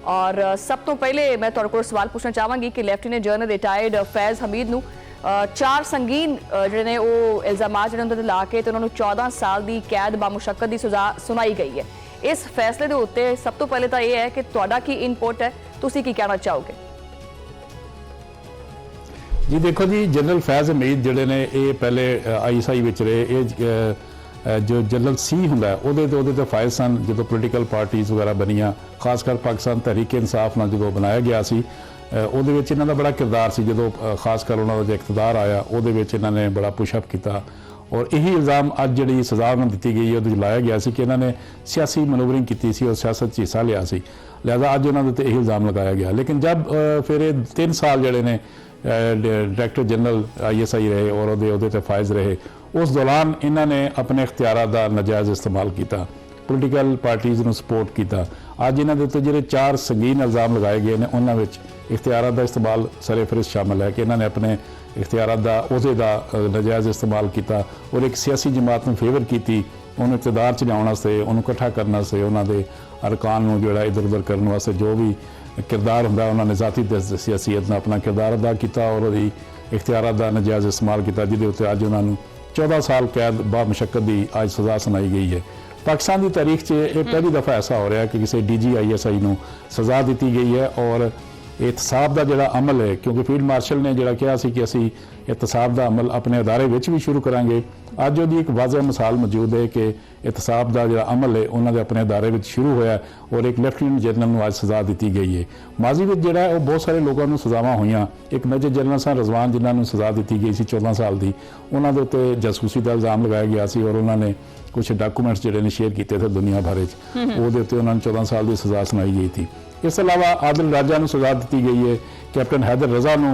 और सब तो पहले मैं तुहाडे कोल सवाल पूछना चाहांगी कि लैफ्टिनेंट जनरल रिटायर्ड फैज़ हमीद नूं 4 संगीन जिहड़े ने वो इल्जामात जिहड़े उन्हां ते ला के ते उन्हां नूं 14 साल की कैद बामुशक्कत की सज़ा सुनाई गई है। इस फैसले के उत्ते सब तो पहले तो यह है कि तुहाडा की इनपुट है, तुसीं की कहना चाहोगे? जी देखो जी, जनरल फैज़ हमीद जिहड़े ने ये पहले ISI विच रहे, ये जो जनरल सी हुंदा उहदे ते फाइल सन जो पोलीटिकल पार्टीज़ वगैरह बनिया, खासकर पाकिस्तान तहरीक इंसाफ नाल जो बनाया गया सी ਉਹਦੇ ਵਿੱਚ ਇਹਨਾਂ ਦਾ बड़ा किरदार सी। जो खास कर उन्होंने जो इकतदार आया ਉਹਦੇ ਵਿੱਚ ਇਹਨਾਂ ਨੇ बड़ा पुशअप किया और यही इल्ज़ाम अज जी सज़ा उन्होंने दी गई है वो लाया गया सी कि इन्होंने सियासी मनूवरिंग की सी और सियासत हिस्सा लिया सी, लिहाजा अज उन्होंने ते यही इल्ज़ाम लगाया गया। लेकिन जब फिर 3 साल जोड़े ने डायरैक्टर जनरल ISI रहे और वो फायज रहे, उस दौरान इन्होंने अपने इख्तियारात का नाजायज़ इस्तेमाल किया, पोलीटिकल पार्टीज़ को सपोर्ट किया। अज इन्होंने उत्ते जो 4 संगीन इल्ज़ाम लगाए गए हैं उन्होंने इख्तियारात का इस्तेमाल सरे फहरिस्त शामिल है कि इन्होंने अपने इख्तियारात का उहदे का नाजायज़ इस्तेमाल किया और एक सियासी जमात में फेवर की, उन्होंने इकतदार च लियाउण वास्ते, उन्होंने इकट्ठा करने वास्ते, उन्होंने अरकान नूं जिहड़ा इधर उधर करने वास्ते जो भी किरदार हुंदा उन्होंने ज़ाती सियासीत में अपना किरदार अदा किया और उहदी इख्तियारात का नाजायज़ इस्तेमाल किया, जिहदे उत्ते अज उन्होंने 14 साल कैद बामुशक्कत की अज सज़ा सुनाई गई है। पाकिस्तान की तारीख से यह पहली दफ़ा ऐसा हो रहा है कि किसी DG ISI नूं सज़ा दी गई है और एहतसाब का जोड़ा अमल है, क्योंकि फील्ड मार्शल ने जोड़ा कहा कि असी एहतसाब का अमल अपने अदारे में भी शुरू करांगे। अज वो एक वाज़ह मिसाल मौजूद है कि एहतसाब का जोड़ा अमल है उन्होंने अपने अदारे में शुरू होया और एक लैफ्टिनेंट जनरल को अज सज़ा दी गई है। माजी में जोड़ा वो बहुत सारे लोगों को सज़ावां हुई, एक मेजर जनरल सन रजवान जिन्होंने सज़ा दी गई सी 14 साल की, उन्होंने उत्ते जासूसी का इल्ज़ाम लगाया गया सी और उन्होंने कुछ डॉक्यूमेंट्स जोड़े ने शेयर किए थे दुनिया भर वो 14 साल की सज़ा सुनाई गई थी। इस अलावा आदिल राजा को सज़ा दी गई है, कैप्टन हैदर रज़ा को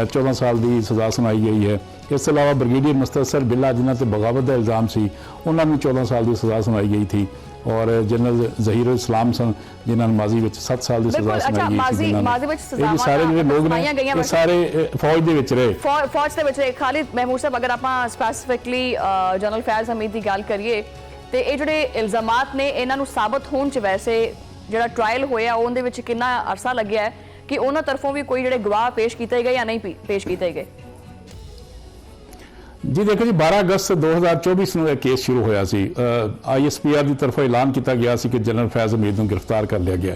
14 साल की सज़ा सुनाई गई है। इस अलावा ब्रिगेडियर मुस्तसर बिल्ला जिन्होंने बगावत का इल्ज़ाम से उन्होंने 14 साल की सज़ा सुनाई गई थी और जनरल जहीर इस्लाम सन जिन्होंने माजी में 7 साल की सज़ा सुनाई गई थी। ये सारे जो लोग ने ये सारे फौज के रहे, फौज के रहे। खालिद महमूद साहब, अगर आप स्पैसिफिकली जनरल फैज़ हमीद की गल करिए तो ये जोड़े इल्ज़ामात ने इन्हों साबित होने च वैसे जो ट्रायल होया उहदे विच कितना अरसा लग्या है कि उन्होंने तरफों भी कोई जोड़े गवाह पेश किए गए या नहीं पेश किए गए? जी देखो जी, 12 अगस्त 2024 में एक केस शुरू होया सी। ISPR की तरफों ऐलान किया गया सी कि जनरल फैज़ हमीद को गिरफ्तार कर लिया गया।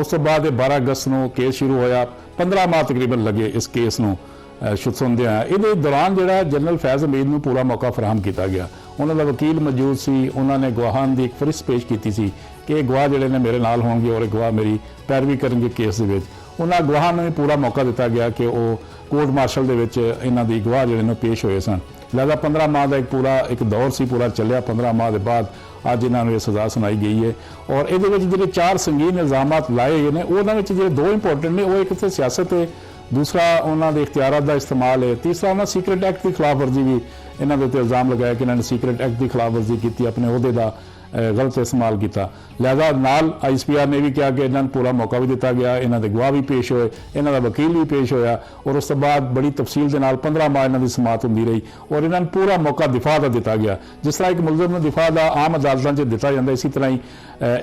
उस तो बाद 12 अगस्त को केस शुरू होया, 15 माह तकरीबन लगे इस केस को सुनदे। ये दौरान जो जनरल फैज़ हमीद को पूरा मौका फराहम किया गया, उन्होंने वकील मौजूद सी, उन्होंने गवाहां की एक फरिस्त पेश की सी कि गवाह जोड़े ने मेरे नाल होंगे और गवाह मेरी पैरवी करेंगे केस के। उन्होंने गवाहां ने भी पूरा मौका दिता गया कि वो कोर्ट मार्शल के इन्हों की गवाह जोड़े पेश होए सन। लिहाजा 15 माह का एक पूरा एक दौर से पूरा चलिया। 15 माह के बाद अज इन्होंने सज़ा सुनाई गई है और ये जो 4 संगीन इल्ज़ाम लाए गए हैं उन्होंने जो 2 इंपोर्टेंट ने, वो एक तो सियासत है, दूसरा उन्होंने इख्तियारात का इस्तेमाल है, तीसरा उन्होंने सीक्रेट एक्ट की खिलाफ वर्जी भी इन्होंने उत्ते इल्ज़ाम लगाया कि इन्होंने सीक्रेट एक्ट की खिलाफ वर्जी की, अपने उहदे का गलत इस्तेमाल किया। लिहाजा नाल ISPR ने भी कहा कि इन्होंने पूरा मौका भी दिता गया, इन्होंने गवाह भी पेश होए, इन्हों का वकील भी पेश होया और उस बाद बड़ी तफसील के नाल 15 माह इन्हों की समात होंदी रही और इन्होंने पूरा मौका दिफा का दिता गया। जिस तरह एक मुलजम ने दिफा का आम अदालतों से दिता जाता, इसी तरह ही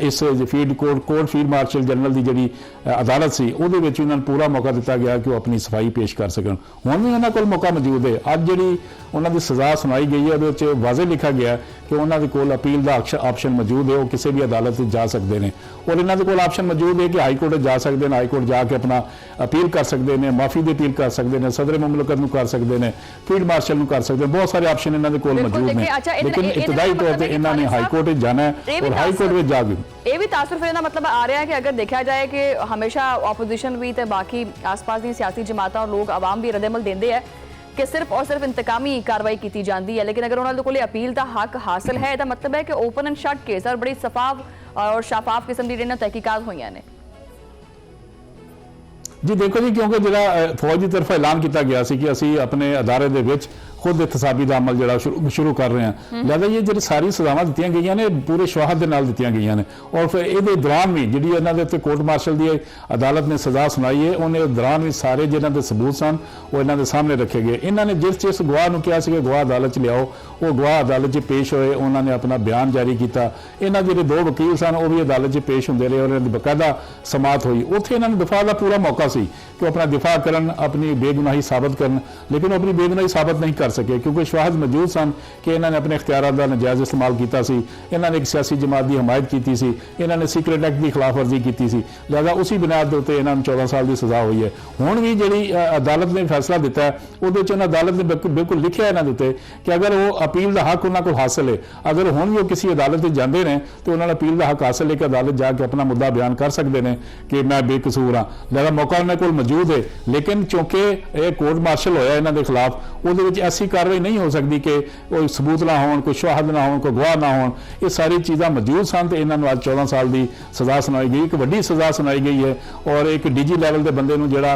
इस field court field marshal general की जी अदालत सी उहदे विच इन्होंने पूरा मौका दिता गया कि वो अपनी सफाई पेश कर सकन। हुण भी उन्होंने कोल मौका मौजूद है। अज जी उन्होंने सज़ा सुनाई गई है वो वाजे लिखा गया कि उन्होंने कोल अपील का ऑप्शन मौजूद है, वो किसी भी अदालत जा सकते हैं और इन्होंने कोल ऑप्शन मौजूद है कि हाई कोर्ट जा सकते हैं, हाई कोर्ट जाके अपना अपील कर सकते हैं, माफ़ी की अपील कर सकते हैं, सदर मुमलकत को कर सकते हैं, फील्ड मार्शल कर सकते हैं, बहुत सारे ऑप्शन इन्होंने कोल मौजूद हैं। लेकिन इब्तदाई तौर पर इन्होंने हाई कोर्ट जाना है और हाई कोर्ट में जाके ये भी तासुर फिर मतलब आ रहा है कि अगर देखा जाए कि हमेशा ऑपोजिशन भी तो बाकी आस पास की सियासी जमात और लोग आवाम भी रद्दमल देंगे है कि सिर्फ और सिर्फ इंतकामी कार्रवाई की जाती है, लेकिन अगर उन्होंने कोई अपील का हक हासिल है तो मतलब है कि ओपन एंड शट केस और बड़ी सफाफ और शाफाफ किस्म की तहकीकात हुई ने। जी देखो जी, क्योंकि जो फौज की तरफ ऐलान किया गया कि असी अपने अदारे खुद एहतसाबी का अमल जो शुरू कर रहे हैं। लिहाजा ये जो सारी सजावां दित्तियां गईयां ने पूरे शवाहद दे नाल दित्तियां गईयां ने और फिर ये दौरान भी जी इन्हों के उत्ते कोर्ट मार्शल की अदालत ने सजा सुनाई है उन्हें दौरान भी सारे जिन्हों के सबूत सन वो इन्हों के सामने रखे गए। इन्होंने जिस गवाह को कहा कि गवाह अदालत लियाओ वो गवाह अदालत पेश होए उन्होंने अपना बयान जारी किया। इन्हों के दो वकील सन वो भी अदालत पेश होंगे रहे और इन्होंने बकायदा समात हुई। उत्थे इन्होंने दिफा का पूरा मौका सी कि अपना दिफा करन अपनी बेगुनाही साबित करन लेकिन अपनी बेगुनाही साबित नहीं कर सके क्योंकि शवाहद मौजूद सन कि इन्होंने अपने इख्तियारात का नजायज़ इस्तेमाल किया। इन्होंने एक सियासी जमात की हमायत की सी, इन्होंने सीक्रेट एक्ट की खिलाफ वर्जी की सी। लिहाजा उसी बुनियाद के उत्ते इन्होंने 14 साल की सजा हुई है। हुण भी जी अदालत ने फैसला दिता है वो अदालत ने बिल्कुल लिखा इन्होंने उत्ते कि अगर वो अपील का हक उन्होंने को हासिल है अगर हुण भी वो किसी अदालत जाते हैं तो उन्होंने अपील का हक हासिल है कि अदालत जाके अपना मुद्दा बयान कर सकते हैं कि मैं बेकसूर हाँ। लिहाजा मौका उन्होंने को मौजूद है लेकिन चूंकि यह कोर्ट मार्शल होया इन्हों के खिलाफ वो ऐसी कार्रवाई नहीं हो सकती कि कोई सबूत ना हो कोई शवाहद ना हो कोई गवाह ना हो। ये सारी चीज़ां मौजूद सन तो इन्होंने अज 14 साल की सजा सुनाई गई, एक वड्डी सजा सुनाई गई है और एक डीजी लैवल के बंदे नूं जिहड़ा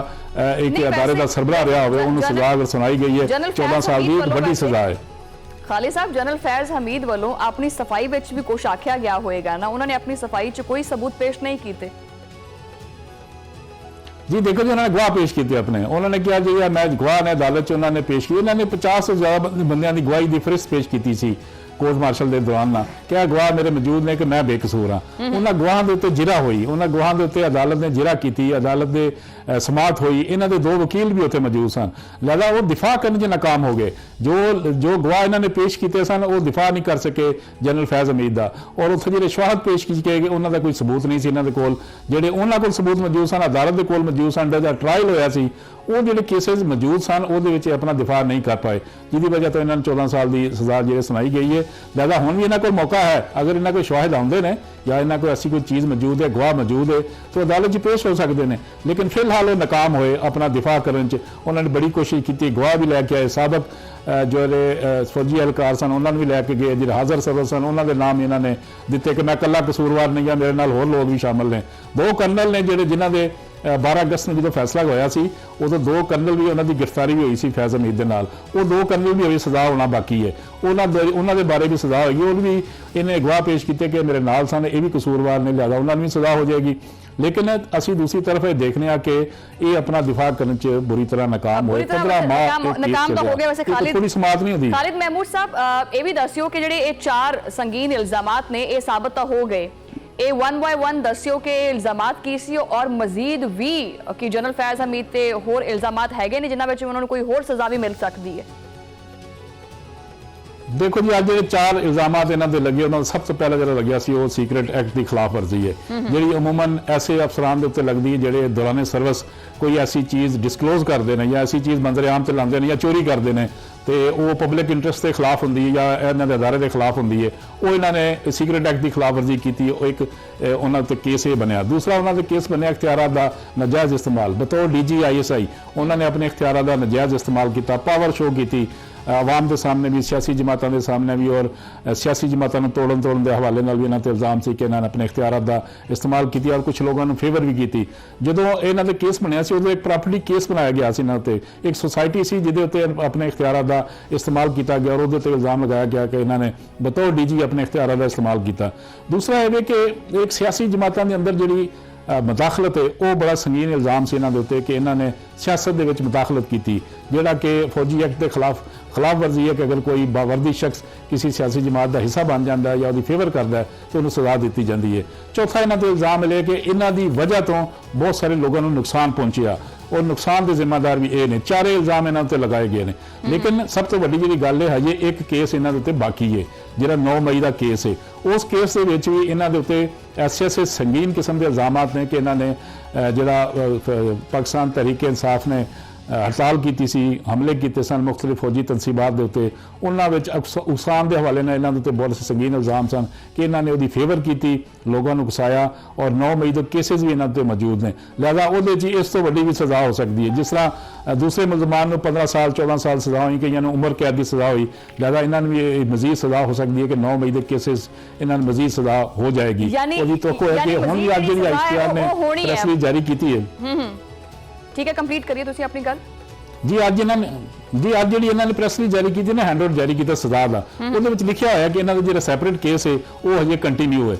एक अदारे का सरबराह रहा होवे उन्होंने सजा अगर सुनाई गई है 14 साल की एक वड्डी सजा है। खालिद साहब जनरल फैज हमीद वालों अपनी सफाई विच भी कुछ आख्या गया होएगा ना उन्होंने अपनी सफाई च कोई सबूत पेश नहीं किए। जी देखो जी उन्होंने गवाह पेश किए अपने उन्होंने कहा जी मैं गवाह ने अदालत उन्होंने पेश की इन्होंने 50 से ज़्यादा बंदियां की गवाही की फरिस्त पेश की सी कोर्ट मार्शल के दौरान ना क्या गवाह मेरे मौजूद ने कि मैं बेकसूर हाँ। उन्होंने गवाह के उत्ते जिरा हुई उन्होंने गवाह के उत्ते अदालत ने जिरा की अदालत के समात हुई इन्हों के दो वकील भी उत्ते मौजूद सन। लिहाजा वो दिफा करने च नाकाम हो गए। जो गवाह इन्होंने पेश किए सन वो दिफा नहीं कर सके जनरल फैज हमीद का और उत्थे जो शवाहद पेश किए गए उन्होंने कोई सबूत नहीं सी इन्हों के कोल जिहड़े उन्होंने कोल सबूत मौजूद सन अदालत के कोल मौजूद सन जो ट्रायल होया सी वो जो केसेज मौजूद सन वो अपना दिफा नहीं कर पाए जिसकी वजह तो इन्होंने 14 साल की सजा जी सुनाई गई है। लिहाजा हुण भी इन्हों को मौका है अगर इन्होंने कोई शवाहद आउंदे ने या इन्हों को ऐसी कोई चीज़ मौजूद है गवाह मौजूद है तो अदालत पेश हो सकते हैं लेकिन फिलहाल वो नाकाम होए अपना दिफा करने च उन्होंने बड़ी कोशिश की गवाह भी लैके आए साबक जो फौजी एहलकार सन उन्होंने भी लैके गए जो हाजर सरवर सन उन्होंने नाम इन्होंने दिते कि मैं कला कसूरवार नहीं हाँ मेरे नाल होर लोग भी शामिल ने। दो कर्नल ने जो जिन्हों के 12 अगस्त में जो फैसला होया सी उदों दो कर्नल भी उन्होंने गिरफ्तारी भी हुई सी फैज हमीद के नाल वो दो कर्नल भी अभी सजा होना बाकी है उन्होंने बारे भी सजा होगी और भी इन्हें गवाह पेश किए कि मेरे नाल सन ये भी कसूरवार ने लिहाजा उन्होंने भी सजा हो जाएगी। लेकिन असी दूसरी तरफ ये देखने कि ये अपना दिफा करने च बुरी तरह नाकाम होए 15 माह नाकाम तो हो गए। वैसे खालिद पूरी समात नहीं होती। खालिद महमूद साहब ये भी दस्यो कि जेडे ये 4 संगीन इल्जामात ने ये साबित तो हो गए ये 1 by 1 दस्यो के इल्जामात की सी और मजीद भी कि जनरल फैज हमीद ते होर इल्जामात हैगे ने जिन्हां विच उन्होंने कोई होर सजा भी मिल सकती है। देखो जी आज जो 4 इल्जाम इन्होंने लगे उन्होंने सब तो पहला जो लग्या सी वो सीक्रेट एक्ट की खिलाफ वर्जी है जी अमूमन ऐसे अफसरान के उत्ते लगती है जोड़े दौरान सर्विस कोई ऐसी चीज़ डिस्कलोज करते हैं या ऐसी चीज़ मंजर आम से लाते हैं या चोरी करते हैं तो वो पब्लिक इंटरस्ट के खिलाफ होंगी या इन्हों के अदारे के खिलाफ होंगी है वो इन्होंने सीक्रेट एक्ट की खिलाफ वर्जी की एक उन्होंने केस ये बनया। दूसरा उन्होंने केस बनया इख्तियारात का नजायज़ इस्तेमाल बतौर DG ISI उन्होंने अपने इख्तियारात का नजायज़ इस्तेमाल किया पावर शो की आवाम के सामने भी सियासी जमातों के सामने भी और सियासी जमातों तोड़न के हवाले भी इन्होंने इल्जाम से कि इन्होंने अपने इख्तियारात का इस्तेमाल किया और कुछ लोगों ने फेवर भी की। जो इन्हों के केस बनया उदो एक प्रॉपर्टी केस बनाया गया इन्होंने एक सोसाइटी सी जिहदे उत्ते अपने इख्तियारात का इस्तेमाल किया गया और उहदे इल्जाम लगाया गया कि इन्होंने बतौर DG अपने इख्तियारात का इस्तेमाल किया। दूसरा है कि एक सियासी जमातों के अंदर जी मुदाखलत है वो बड़ा संगीन इल्जाम से इन्होंने उत्ते कि इन्होंने सियासत के विच मुदाखलत की जोड़ा कि फौजी एक्ट के खिलाफ वर्जी है कि अगर कोई बावर्दी शख्स किसी सियासी जमात का हिस्सा बन जाता है या उसकी फेवर करता है तो उन्हें सजा दी जाती है। चौथा इन्हों को इल्जाम मिले कि इन्हों की वजह तो बहुत सारे लोगों को नुकसान पहुंचा और नुकसान के जिम्मेदार भी ये ने। 4 इल्जाम इन्हों पर लगाए गए हैं लेकिन सब तो वड्डी जी गल है हजे एक केस इन्हों के बाकी है जो 9 मई का केस है। उस केस के भी इन्हों के उत्ते ऐसे संगीन किस्म के इल्जाम ने कि इन्होंने जोड़ा पाकिस्तान तहरीक इंसाफ ने हड़ताल की सी हमले किए सन मुख्तलिफ फौजी तनसीबात के उत्ते उन्होंने उकसान के हवाले ने इन्होंने उत्ते बहुत संगीन इल्जाम सन कि इन्होंने उसकी फेवर की लोगों को उकसाया और 9 मई के केसेज भी इन्होंने मौजूद ने। लिहाजा वो इस तो वड्डी भी सजा हो सकती है जिस तरह दूसरे मुलजमान 15 साल 14 साल सजा हुई कई उम्र कैद की सजा हुई लिहाजा इन्होंने भी मजीद सजा हो सकती है कि 9 मई के केसेज इन्होंने मजीद सजा हो जाएगी। तो हुण भी अज जी ICTR ने प्रेस रिलीज जारी की है। ठीक है कंप्लीट करिए तुसी अपनी गल। ਜੀ ਅੱਜ ਜਿਹੜੀ ਇਹਨਾਂ ਨੇ ਪ੍ਰੈਸ ਰਿਲੀਜ਼ ਜਾਰੀ ਕੀਤੀ ਨਾ, ਹੈਂਡਆਊਟ ਜਾਰੀ ਕੀਤਾ ਸਜ਼ਾ ਦਾ, ਉਹਦੇ ਵਿੱਚ ਲਿਖਿਆ ਹੋਇਆ ਕਿ ਇਹਨਾਂ ਦਾ ਜਿਹੜਾ ਸੈਪਰੇਟ ਕੇਸ ਹੈ ਉਹ ਹਜੇ ਕੰਟੀਨਿਊ ਹੈ।